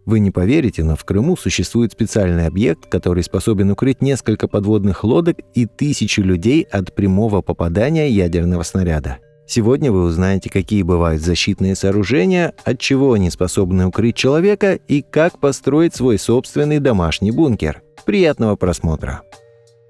Вы не поверите, но в Крыму существует специальный объект, который способен укрыть несколько подводных лодок и 1000 людей от прямого попадания ядерного снаряда. Сегодня вы узнаете, какие бывают защитные сооружения, от чего они способны укрыть человека и как построить свой собственный домашний бункер. Приятного просмотра!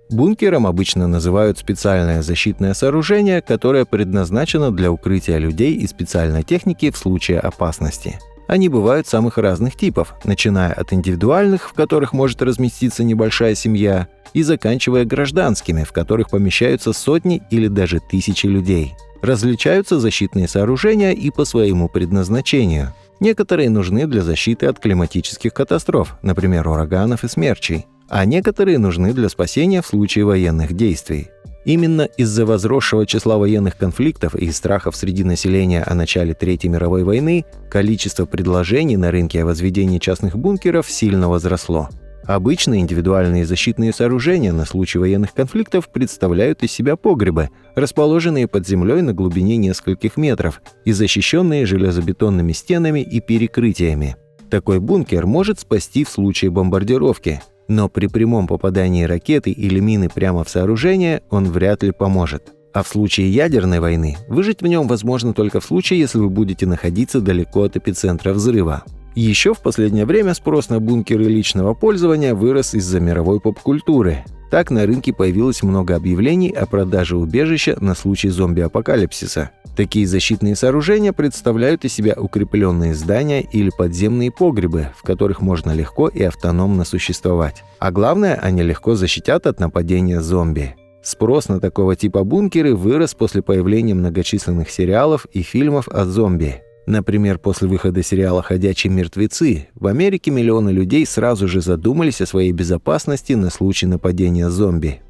Бункером обычно называют специальное защитное сооружение, которое предназначено для укрытия людей и специальной техники в случае опасности. Они бывают самых разных типов, начиная от индивидуальных, в которых может разместиться небольшая семья, и заканчивая гражданскими, в которых помещаются сотни или даже тысячи людей. Различаются защитные сооружения и по своему предназначению. Некоторые нужны для защиты от климатических катастроф, например, ураганов и смерчей, а некоторые нужны для спасения в случае военных действий. Именно из-за возросшего числа военных конфликтов и страхов среди населения о начале Третьей мировой войны количество предложений на рынке о возведении частных бункеров сильно возросло. Обычно индивидуальные защитные сооружения на случай военных конфликтов представляют из себя погребы, расположенные под землей на глубине нескольких метров и защищенные железобетонными стенами и перекрытиями. Такой бункер может спасти в случае бомбардировки, но при прямом попадании ракеты или мины прямо в сооружение он вряд ли поможет. А в случае ядерной войны выжить в нем возможно только в случае, если вы будете находиться далеко от эпицентра взрыва. Еще в последнее время спрос на бункеры личного пользования вырос из-за мировой поп-культуры. Так на рынке появилось много объявлений о продаже убежища на случай зомби-апокалипсиса. Такие защитные сооружения представляют из себя укрепленные здания или подземные погребы, в которых можно легко и автономно существовать. А главное, они легко защитят от нападения зомби. Спрос на такого типа бункеры вырос после появления многочисленных сериалов и фильмов о зомби. Например, после выхода сериала «Ходячие мертвецы» в Америке миллионы людей сразу же задумались о своей безопасности на случай нападения зомби.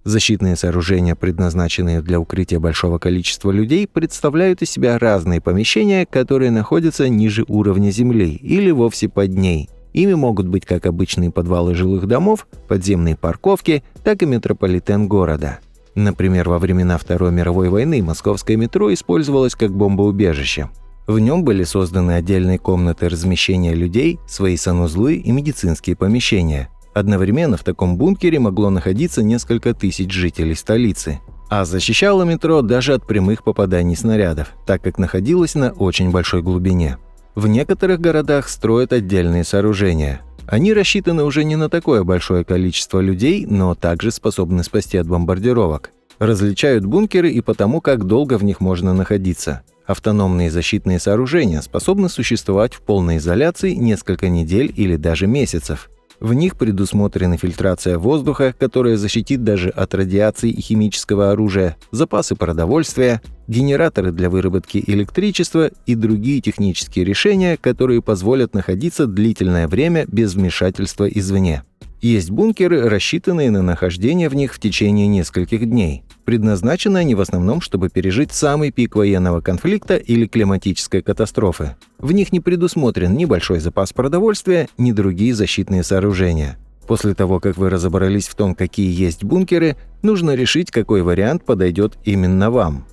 Защитные сооружения, предназначенные для укрытия большого количества людей, представляют из себя разные помещения, которые находятся ниже уровня земли или вовсе под ней. Ими могут быть как обычные подвалы жилых домов, подземные парковки, так и метрополитен города. Например, во времена Второй мировой войны московское метро использовалось как бомбоубежище. В нем были созданы отдельные комнаты размещения людей, свои санузлы и медицинские помещения. Одновременно в таком бункере могло находиться несколько тысяч жителей столицы. А защищало метро даже от прямых попаданий снарядов, так как находилось на очень большой глубине. В некоторых городах строят отдельные сооружения. Они рассчитаны уже не на такое большое количество людей, но также способны спасти от бомбардировок. Различают бункеры и потому, как долго в них можно находиться. Автономные защитные сооружения способны существовать в полной изоляции несколько недель или даже месяцев. В них предусмотрена фильтрация воздуха, которая защитит даже от радиации и химического оружия, запасы продовольствия, генераторы для выработки электричества и другие технические решения, которые позволят находиться длительное время без вмешательства извне. Есть бункеры, рассчитанные на нахождение в них в течение нескольких дней. Предназначены они в основном, чтобы пережить самый пик военного конфликта или климатической катастрофы. В них не предусмотрен ни большой запас продовольствия, ни другие защитные сооружения. После того, как вы разобрались в том, какие есть бункеры, нужно решить, какой вариант подойдет именно вам.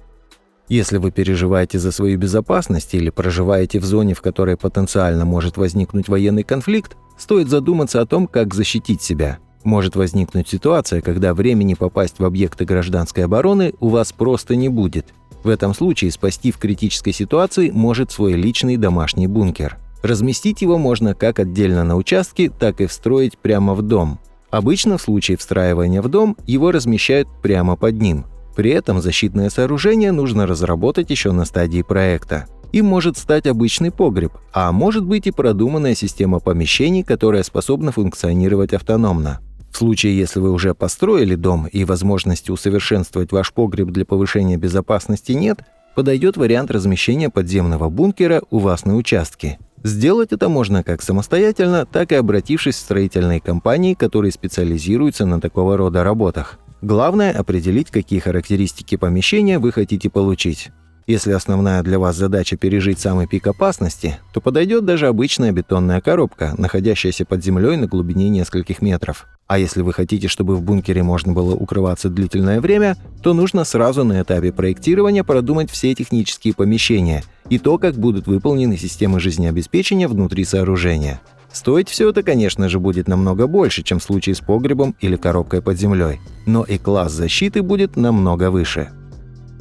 Если вы переживаете за свою безопасность или проживаете в зоне, в которой потенциально может возникнуть военный конфликт, стоит задуматься о том, как защитить себя. Может возникнуть ситуация, когда времени попасть в объекты гражданской обороны у вас просто не будет. В этом случае спасти в критической ситуации может свой личный домашний бункер. Разместить его можно как отдельно на участке, так и встроить прямо в дом. Обычно в случае встраивания в дом его размещают прямо под ним. При этом защитное сооружение нужно разработать еще на стадии проекта. Им может стать обычный погреб, а может быть и продуманная система помещений, которая способна функционировать автономно. В случае, если вы уже построили дом и возможности усовершенствовать ваш погреб для повышения безопасности нет, подойдет вариант размещения подземного бункера у вас на участке. Сделать это можно как самостоятельно, так и обратившись в строительные компании, которые специализируются на такого рода работах. Главное – определить, какие характеристики помещения вы хотите получить. Если основная для вас задача пережить самый пик опасности, то подойдет даже обычная бетонная коробка, находящаяся под землей на глубине нескольких метров. А если вы хотите, чтобы в бункере можно было укрываться длительное время, то нужно сразу на этапе проектирования продумать все технические помещения и то, как будут выполнены системы жизнеобеспечения внутри сооружения. Стоить все это, конечно же, будет намного больше, чем в случае с погребом или коробкой под землей, но и класс защиты будет намного выше.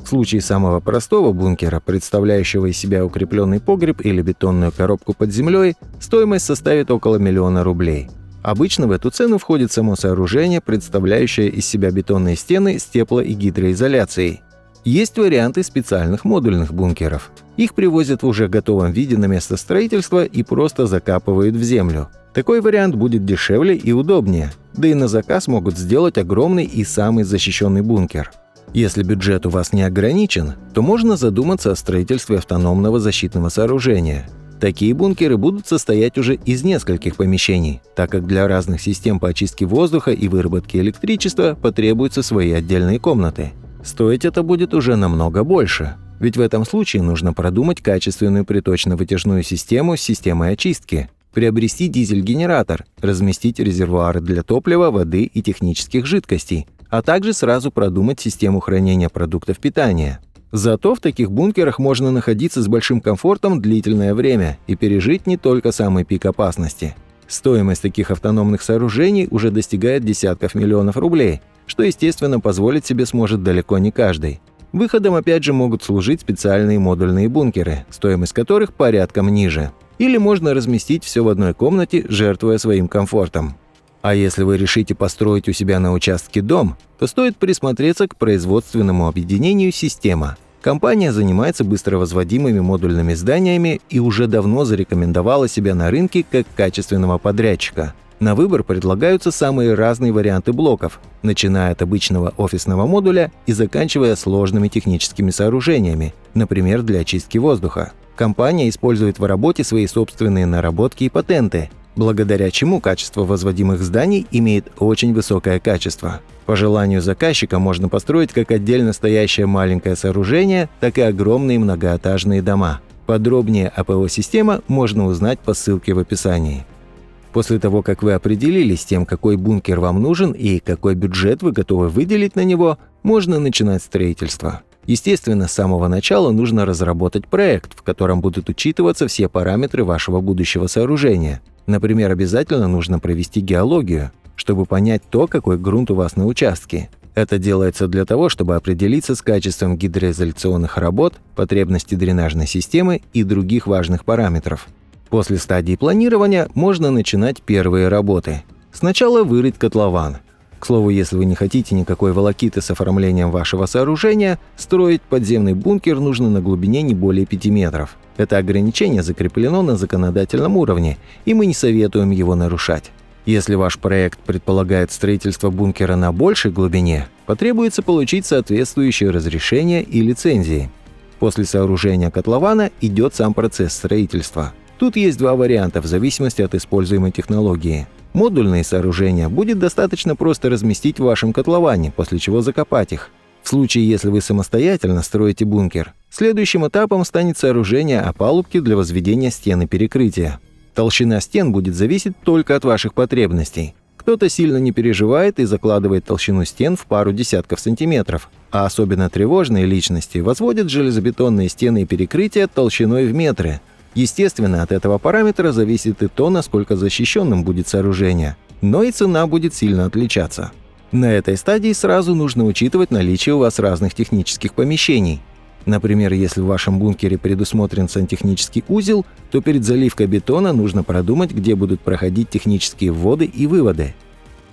В случае самого простого бункера, представляющего из себя укрепленный погреб или бетонную коробку под землей, стоимость составит около 1 000 000 рублей. Обычно в эту цену входит само сооружение, представляющее из себя бетонные стены с тепло- и гидроизоляцией. Есть варианты специальных модульных бункеров. Их привозят в уже готовом виде на место строительства и просто закапывают в землю. Такой вариант будет дешевле и удобнее, да и на заказ могут сделать огромный и самый защищенный бункер. Если бюджет у вас не ограничен, то можно задуматься о строительстве автономного защитного сооружения. Такие бункеры будут состоять уже из нескольких помещений, так как для разных систем по очистке воздуха и выработке электричества потребуются свои отдельные комнаты. Стоить это будет уже намного больше, ведь в этом случае нужно продумать качественную приточно-вытяжную систему с системой очистки, приобрести дизель-генератор, разместить резервуары для топлива, воды и технических жидкостей, а также сразу продумать систему хранения продуктов питания. Зато в таких бункерах можно находиться с большим комфортом длительное время и пережить не только самый пик опасности. Стоимость таких автономных сооружений уже достигает десятков миллионов рублей, что, естественно, позволить себе сможет далеко не каждый. Выходом опять же могут служить специальные модульные бункеры, стоимость которых порядком ниже. Или можно разместить все в одной комнате, жертвуя своим комфортом. А если вы решите построить у себя на участке дом, то стоит присмотреться к производственному объединению «Система». Компания занимается быстровозводимыми модульными зданиями и уже давно зарекомендовала себя на рынке как качественного подрядчика. На выбор предлагаются самые разные варианты блоков, начиная от обычного офисного модуля и заканчивая сложными техническими сооружениями, например, для очистки воздуха. Компания использует в работе свои собственные наработки и патенты, благодаря чему качество возводимых зданий имеет очень высокое качество. По желанию заказчика можно построить как отдельно стоящее маленькое сооружение, так и огромные многоэтажные дома. Подробнее о ПО-система можно узнать по ссылке в описании. После того, как вы определились с тем, какой бункер вам нужен и какой бюджет вы готовы выделить на него, можно начинать строительство. Естественно, с самого начала нужно разработать проект, в котором будут учитываться все параметры вашего будущего сооружения. Например, обязательно нужно провести геологию, чтобы понять то, какой грунт у вас на участке. Это делается для того, чтобы определиться с качеством гидроизоляционных работ, потребности дренажной системы и других важных параметров. После стадии планирования можно начинать первые работы. Сначала вырыть котлован. К слову, если вы не хотите никакой волокиты с оформлением вашего сооружения, строить подземный бункер нужно на глубине не более 5 метров. Это ограничение закреплено на законодательном уровне, и мы не советуем его нарушать. Если ваш проект предполагает строительство бункера на большей глубине, потребуется получить соответствующее разрешение и лицензии. После сооружения котлована идет сам процесс строительства. Тут есть два варианта в зависимости от используемой технологии. Модульные сооружения будет достаточно просто разместить в вашем котловане, после чего закопать их. В случае, если вы самостоятельно строите бункер, следующим этапом станет сооружение опалубки для возведения стен и перекрытия. Толщина стен будет зависеть только от ваших потребностей. Кто-то сильно не переживает и закладывает толщину стен в пару десятков сантиметров, а особенно тревожные личности возводят железобетонные стены и перекрытия толщиной в метры. Естественно, от этого параметра зависит и то, насколько защищенным будет сооружение, но и цена будет сильно отличаться. На этой стадии сразу нужно учитывать наличие у вас разных технических помещений. Например, если в вашем бункере предусмотрен сантехнический узел, то перед заливкой бетона нужно продумать, где будут проходить технические вводы и выводы.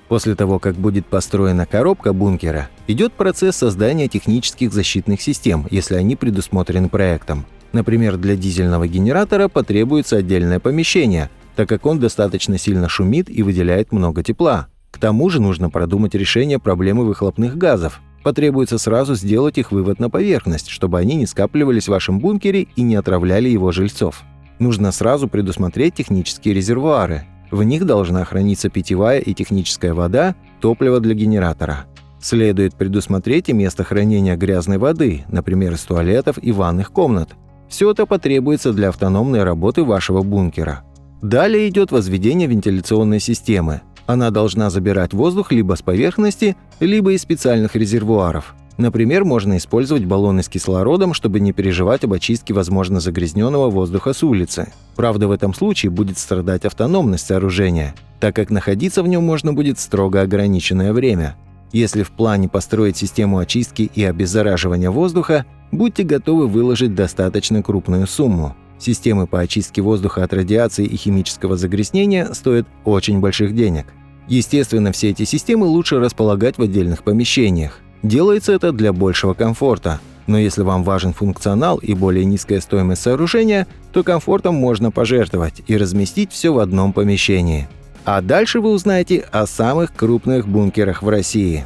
После того, как будет построена коробка бункера, идет процесс создания технических защитных систем, если они предусмотрены проектом. Например, для дизельного генератора потребуется отдельное помещение, так как он достаточно сильно шумит и выделяет много тепла. К тому же нужно продумать решение проблемы выхлопных газов. Потребуется сразу сделать их вывод на поверхность, чтобы они не скапливались в вашем бункере и не отравляли его жильцов. Нужно сразу предусмотреть технические резервуары. В них должна храниться питьевая и техническая вода, топливо для генератора. Следует предусмотреть и место хранения грязной воды, например, из туалетов и ванных комнат. Все это потребуется для автономной работы вашего бункера. Далее идет возведение вентиляционной системы. Она должна забирать воздух либо с поверхности, либо из специальных резервуаров. Например, можно использовать баллоны с кислородом, чтобы не переживать об очистке возможно загрязненного воздуха с улицы. Правда, в этом случае будет страдать автономность сооружения, так как находиться в нем можно будет строго ограниченное время. Если в плане построить систему очистки и обеззараживания воздуха, будьте готовы выложить достаточно крупную сумму. Системы по очистке воздуха от радиации и химического загрязнения стоят очень больших денег. Естественно, все эти системы лучше располагать в отдельных помещениях. Делается это для большего комфорта. Но если вам важен функционал и более низкая стоимость сооружения, то комфортом можно пожертвовать и разместить все в одном помещении. А дальше вы узнаете о самых крупных бункерах в России.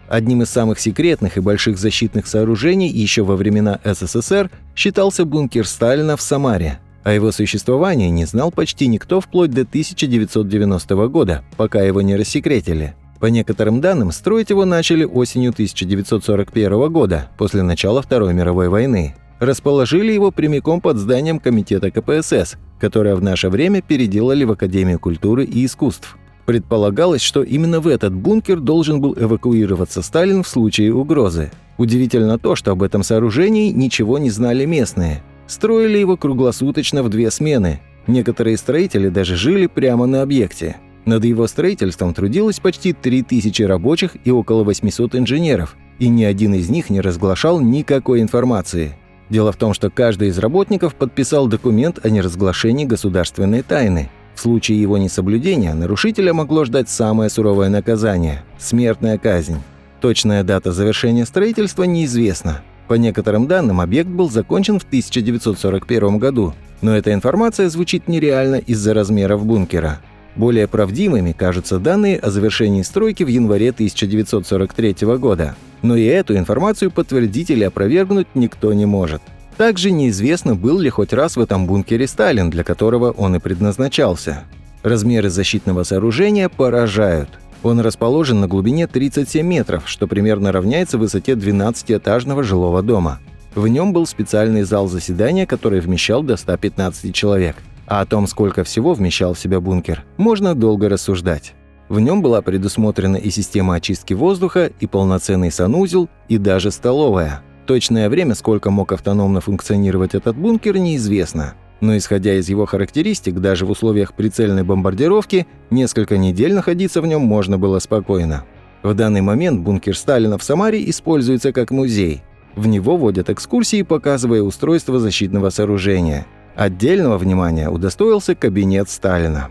Одним из самых секретных и больших защитных сооружений еще во времена СССР считался бункер Сталина в Самаре. О его существовании не знал почти никто вплоть до 1990 года, пока его не рассекретили. По некоторым данным, строить его начали осенью 1941 года, после начала Второй мировой войны. Расположили его прямиком под зданием комитета КПСС, которое в наше время переделали в Академию культуры и искусств. Предполагалось, что именно в этот бункер должен был эвакуироваться Сталин в случае угрозы. Удивительно то, что об этом сооружении ничего не знали местные. Строили его круглосуточно в 2 смены. Некоторые строители даже жили прямо на объекте. Над его строительством трудилось почти 3000 рабочих и около 800 инженеров, и ни один из них не разглашал никакой информации. Дело в том, что каждый из работников подписал документ о неразглашении государственной тайны. В случае его несоблюдения нарушителя могло ждать самое суровое наказание – смертная казнь. Точная дата завершения строительства неизвестна. По некоторым данным, объект был закончен в 1941 году, но эта информация звучит нереально из-за размеров бункера. Более правдивыми кажутся данные о завершении стройки в январе 1943 года. Но и эту информацию подтвердить или опровергнуть никто не может. Также неизвестно, был ли хоть раз в этом бункере Сталин, для которого он и предназначался. Размеры защитного сооружения поражают. Он расположен на глубине 37 метров, что примерно равняется высоте 12-этажного жилого дома. В нем был специальный зал заседания, который вмещал до 115 человек. А о том, сколько всего вмещал в себя бункер, можно долго рассуждать. В нем была предусмотрена и система очистки воздуха, и полноценный санузел, и даже столовая. Точное время, сколько мог автономно функционировать этот бункер, неизвестно. Но исходя из его характеристик, даже в условиях прицельной бомбардировки, несколько недель находиться в нем можно было спокойно. В данный момент бункер Сталина в Самаре используется как музей. В него водят экскурсии, показывая устройство защитного сооружения. Отдельного внимания удостоился кабинет Сталина.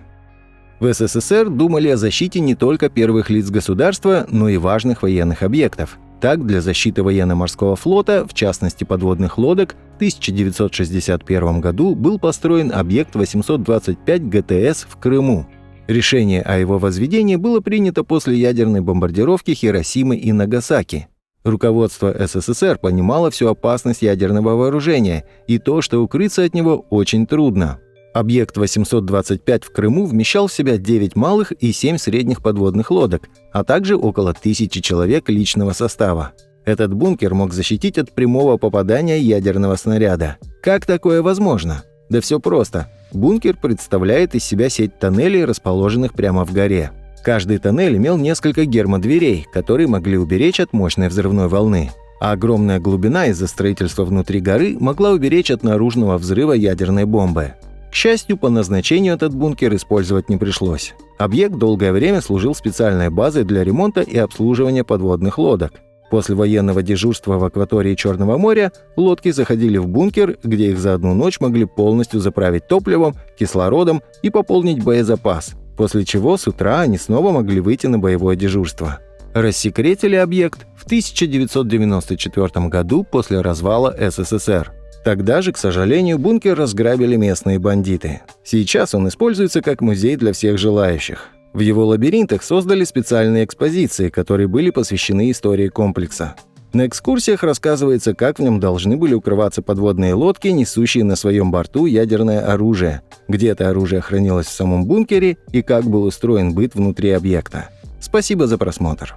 В СССР думали о защите не только первых лиц государства, но и важных военных объектов. Так, для защиты военно-морского флота, в частности подводных лодок, в 1961 году был построен объект 825 ГТС в Крыму. Решение о его возведении было принято после ядерной бомбардировки Хиросимы и Нагасаки. Руководство СССР понимало всю опасность ядерного вооружения и то, что укрыться от него очень трудно. Объект 825 в Крыму вмещал в себя 9 малых и 7 средних подводных лодок, а также около 1000 человек личного состава. Этот бункер мог защитить от прямого попадания ядерного снаряда. Как такое возможно? Да все просто. Бункер представляет из себя сеть тоннелей, расположенных прямо в горе. Каждый тоннель имел несколько гермодверей, которые могли уберечь от мощной взрывной волны. А огромная глубина из-за строительства внутри горы могла уберечь от наружного взрыва ядерной бомбы. К счастью, по назначению этот бункер использовать не пришлось. Объект долгое время служил специальной базой для ремонта и обслуживания подводных лодок. После военного дежурства в акватории Черного моря лодки заходили в бункер, где их за одну ночь могли полностью заправить топливом, кислородом и пополнить боезапас, после чего с утра они снова могли выйти на боевое дежурство. Рассекретили объект в 1994 году после развала СССР. Тогда же, к сожалению, бункер разграбили местные бандиты. Сейчас он используется как музей для всех желающих. В его лабиринтах создали специальные экспозиции, которые были посвящены истории комплекса. На экскурсиях рассказывается, как в нем должны были укрываться подводные лодки, несущие на своем борту ядерное оружие, где это оружие хранилось в самом бункере и как был устроен быт внутри объекта. Спасибо за просмотр.